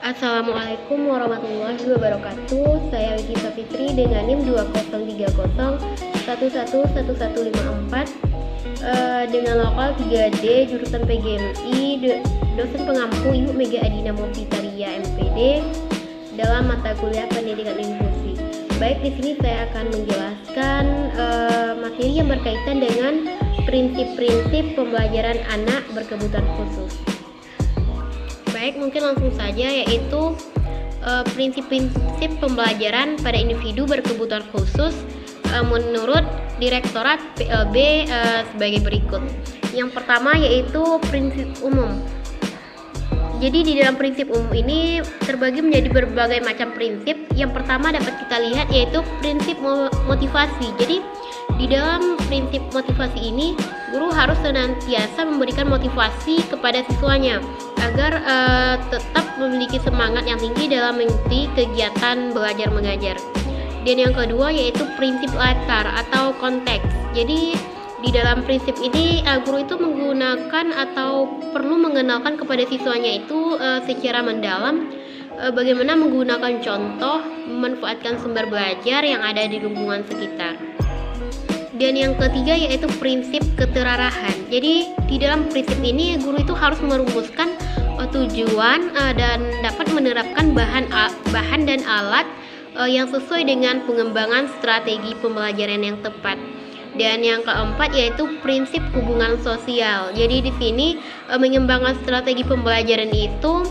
Assalamualaikum warahmatullahi wabarakatuh. Saya Wiki Fitri dengan NIM 203011111154 dengan lokal 3D jurusan PGMI, dosen pengampu Ibu Mega Adina Multitaria MPD dalam mata kuliah Pendidikan Inklusi. Baik, di sini saya akan menjelaskan materi yang berkaitan dengan prinsip-prinsip pembelajaran anak berkebutuhan khusus. Baik, mungkin langsung saja, yaitu prinsip-prinsip pembelajaran pada individu berkebutuhan khusus menurut Direktorat PLB sebagai berikut. Yang pertama yaitu prinsip umum. Jadi di dalam prinsip umum ini terbagi menjadi berbagai macam prinsip. Yang pertama dapat kita lihat yaitu prinsip motivasi. Jadi di dalam prinsip motivasi ini, guru harus senantiasa memberikan motivasi kepada siswanya agar tetap memiliki semangat yang tinggi dalam mengikuti kegiatan belajar mengajar. Dan yang kedua yaitu prinsip latar atau konteks. Jadi di dalam prinsip ini guru itu menggunakan atau perlu mengenalkan kepada siswanya itu secara mendalam bagaimana menggunakan contoh, memanfaatkan sumber belajar yang ada di lingkungan sekitar. Dan yang ketiga yaitu prinsip keterarahan. Jadi di dalam prinsip ini guru itu harus merumuskan tujuan dan dapat menerapkan bahan dan alat yang sesuai dengan pengembangan strategi pembelajaran yang tepat. Dan yang keempat yaitu prinsip hubungan sosial. Jadi di sini mengembangkan strategi pembelajaran itu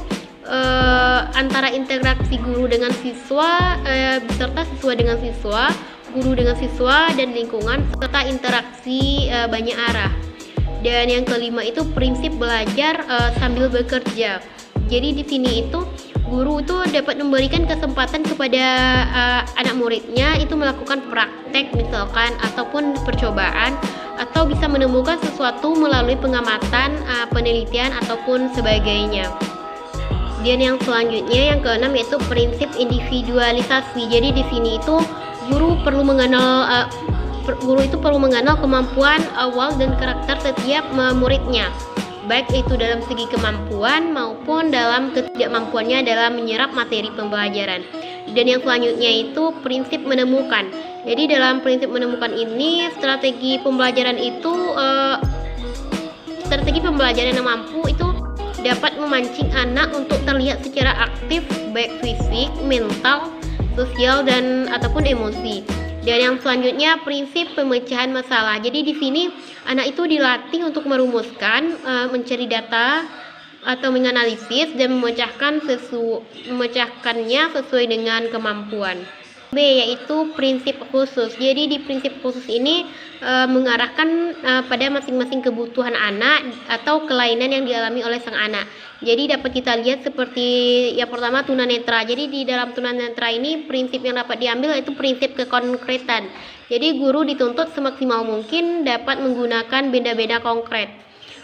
antara interaksi guru dengan siswa beserta siswa dengan siswa, guru dengan siswa dan lingkungan, serta interaksi banyak arah. Dan yang kelima itu prinsip belajar sambil bekerja. Jadi di sini itu guru itu dapat memberikan kesempatan kepada anak muridnya itu melakukan praktek misalkan ataupun percobaan, atau bisa menemukan sesuatu melalui pengamatan, penelitian ataupun sebagainya. Dan yang selanjutnya yang keenam yaitu prinsip individualisasi. Jadi di sini itu guru itu perlu mengenal kemampuan awal dan karakter setiap muridnya, baik itu dalam segi kemampuan maupun dalam ketidakmampuannya dalam menyerap materi pembelajaran. Dan yang selanjutnya itu prinsip menemukan. Jadi dalam prinsip menemukan ini strategi pembelajaran yang mampu itu dapat memancing anak untuk terlihat secara aktif baik fisik, mental, sosial dan ataupun emosi. Dan yang selanjutnya prinsip pemecahan masalah. Jadi di sini anak itu dilatih untuk merumuskan, mencari data atau menganalisis dan memecahkannya sesuai dengan kemampuan. B yaitu prinsip khusus. Jadi di prinsip khusus ini mengarahkan pada masing-masing kebutuhan anak atau kelainan yang dialami oleh sang anak. Jadi dapat kita lihat seperti yang pertama tunanetra. Jadi di dalam tunanetra ini prinsip yang dapat diambil yaitu prinsip kekonkretan. Jadi guru dituntut semaksimal mungkin dapat menggunakan benda-benda konkret,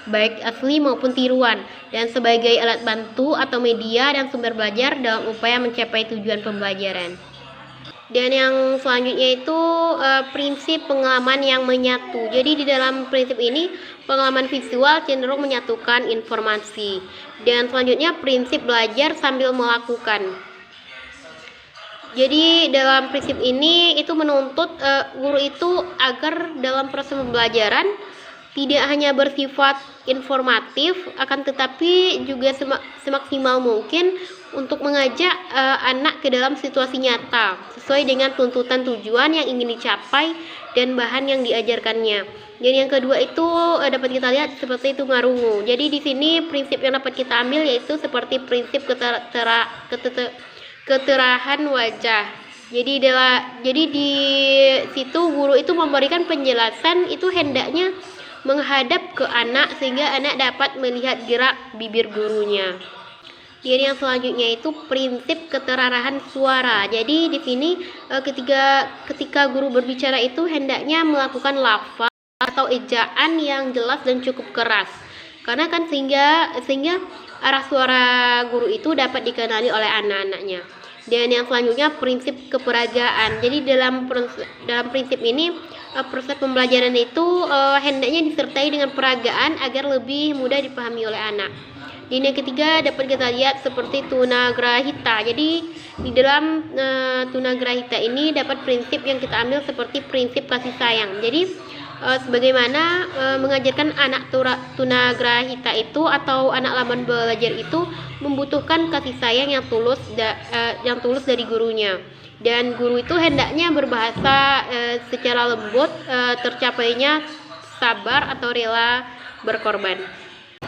baik asli maupun tiruan, dan sebagai alat bantu atau media dan sumber belajar dalam upaya mencapai tujuan pembelajaran. Dan yang selanjutnya itu prinsip pengalaman yang menyatu. Jadi di dalam prinsip ini pengalaman visual cenderung menyatukan informasi. Dan selanjutnya prinsip belajar sambil melakukan. Jadi dalam prinsip ini itu menuntut guru itu agar dalam proses pembelajaran tidak hanya bersifat informatif, akan tetapi juga semaksimal mungkin untuk mengajak anak ke dalam situasi nyata sesuai dengan tuntutan tujuan yang ingin dicapai dan bahan yang diajarkannya. Dan yang kedua itu dapat kita lihat seperti itu ngarungu. Jadi di sini prinsip yang dapat kita ambil yaitu seperti prinsip keterahan wajah. Jadi di situ guru itu memberikan penjelasan itu hendaknya menghadap ke anak sehingga anak dapat melihat gerak bibir gurunya. Dan yang selanjutnya itu prinsip keterarahan suara. Jadi di sini ketika guru berbicara itu hendaknya melakukan lafaz atau ejaan yang jelas dan cukup keras. Karena kan sehingga arah suara guru itu dapat dikenali oleh anak-anaknya. Dan yang selanjutnya prinsip keperagaan. Jadi dalam prinsip ini proses pembelajaran itu hendaknya disertai dengan peragaan agar lebih mudah dipahami oleh anak. Dan yang ketiga dapat kita lihat seperti tunagrahita. Jadi di dalam tunagrahita ini dapat prinsip yang kita ambil seperti prinsip kasih sayang. Jadi sebagaimana mengajarkan anak tunagrahita itu atau anak laman belajar itu membutuhkan kasih sayang yang tulus dari gurunya. Dan guru itu hendaknya berbahasa secara lembut, tercapainya sabar atau rela berkorban.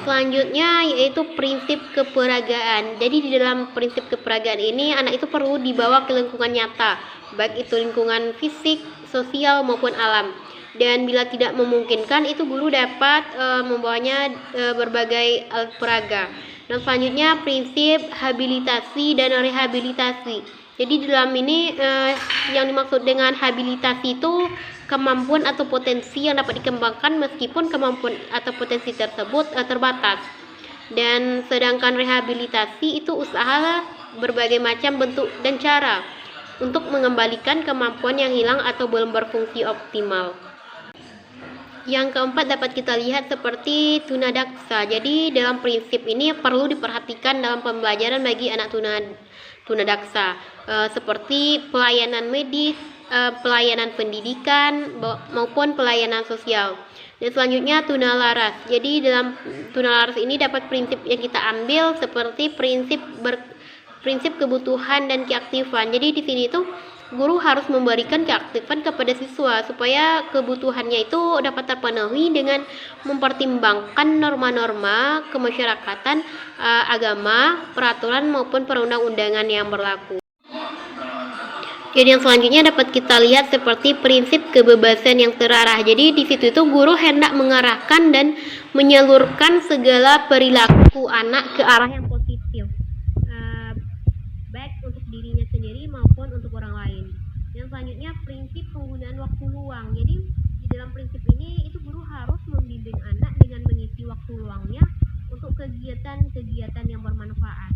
Selanjutnya yaitu prinsip keperagaan. Jadi di dalam prinsip keperagaan ini anak itu perlu dibawa ke lingkungan nyata, baik itu lingkungan fisik, sosial maupun alam. Dan bila tidak memungkinkan, itu guru dapat membawanya berbagai alat peraga. Dan selanjutnya prinsip habilitasi dan rehabilitasi. Jadi di dalam ini yang dimaksud dengan habilitasi itu kemampuan atau potensi yang dapat dikembangkan meskipun kemampuan atau potensi tersebut terbatas. Dan sedangkan rehabilitasi itu usaha berbagai macam bentuk dan cara untuk mengembalikan kemampuan yang hilang atau belum berfungsi optimal. Yang keempat dapat kita lihat seperti tunadaksa. Jadi dalam prinsip ini perlu diperhatikan dalam pembelajaran bagi anak tunadaksa, seperti pelayanan medis, pelayanan pendidikan maupun pelayanan sosial. Dan selanjutnya tunalaras. Jadi dalam tunalaras ini dapat prinsip yang kita ambil seperti prinsip kebutuhan dan keaktifan. Jadi di sini itu guru harus memberikan keaktifan kepada siswa supaya kebutuhannya itu dapat terpenuhi dengan mempertimbangkan norma-norma kemasyarakatan, agama, peraturan maupun perundang-undangan yang berlaku. Jadi yang selanjutnya dapat kita lihat seperti prinsip kebebasan yang terarah. Jadi di situ itu guru hendak mengarahkan dan menyalurkan segala perilaku anak ke arah yang positif, baik untuk dirinya sendiri maupun untuk orang lain. Yang selanjutnya prinsip penggunaan waktu luang. Jadi di dalam prinsip ini itu guru harus membimbing anak dengan mengisi waktu luangnya untuk kegiatan-kegiatan yang bermanfaat.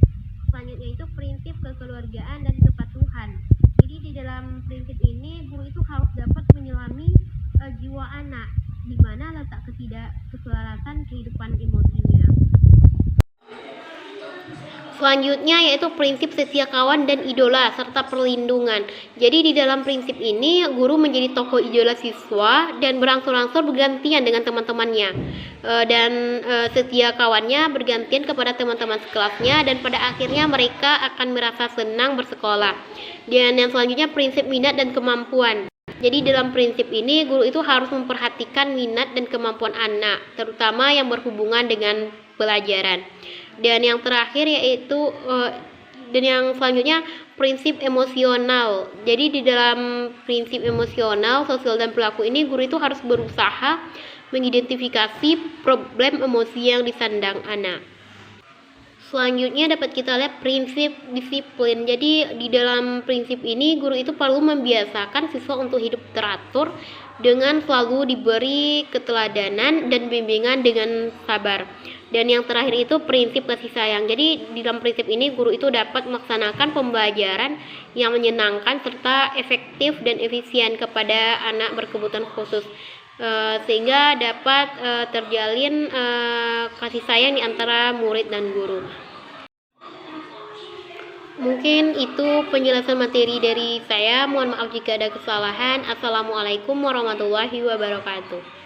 Selanjutnya itu prinsip kekeluargaan dan kepatuhan. Jadi di dalam prinsip ini guru itu harus dapat menyelami jiwa anak, di mana letak ketidakselarasan kehidupan emosinya. Selanjutnya yaitu prinsip setia kawan dan idola serta perlindungan. Jadi di dalam prinsip ini guru menjadi tokoh idola siswa dan berangsur-angsur bergantian dengan teman-temannya, dan setia kawannya bergantian kepada teman-teman sekelasnya, dan pada akhirnya mereka akan merasa senang bersekolah. Dan yang selanjutnya prinsip minat dan kemampuan. Jadi dalam prinsip ini guru itu harus memperhatikan minat dan kemampuan anak, terutama yang berhubungan dengan pelajaran. Dan yang terakhir yaitu dan yang selanjutnya prinsip emosional. Jadi di dalam prinsip emosional, sosial dan perilaku ini guru itu harus berusaha mengidentifikasi problem emosi yang disandang anak. Selanjutnya dapat kita lihat prinsip disiplin. Jadi di dalam prinsip ini guru itu perlu membiasakan siswa untuk hidup teratur dengan selalu diberi keteladanan dan bimbingan dengan sabar. Dan yang terakhir itu prinsip kasih sayang. Jadi di dalam prinsip ini guru itu dapat melaksanakan pembelajaran yang menyenangkan serta efektif dan efisien kepada anak berkebutuhan khusus, sehingga dapat terjalin kasih sayang di antara murid dan guru. Mungkin itu penjelasan materi dari saya. Mohon maaf jika ada kesalahan. Assalamualaikum warahmatullahi wabarakatuh.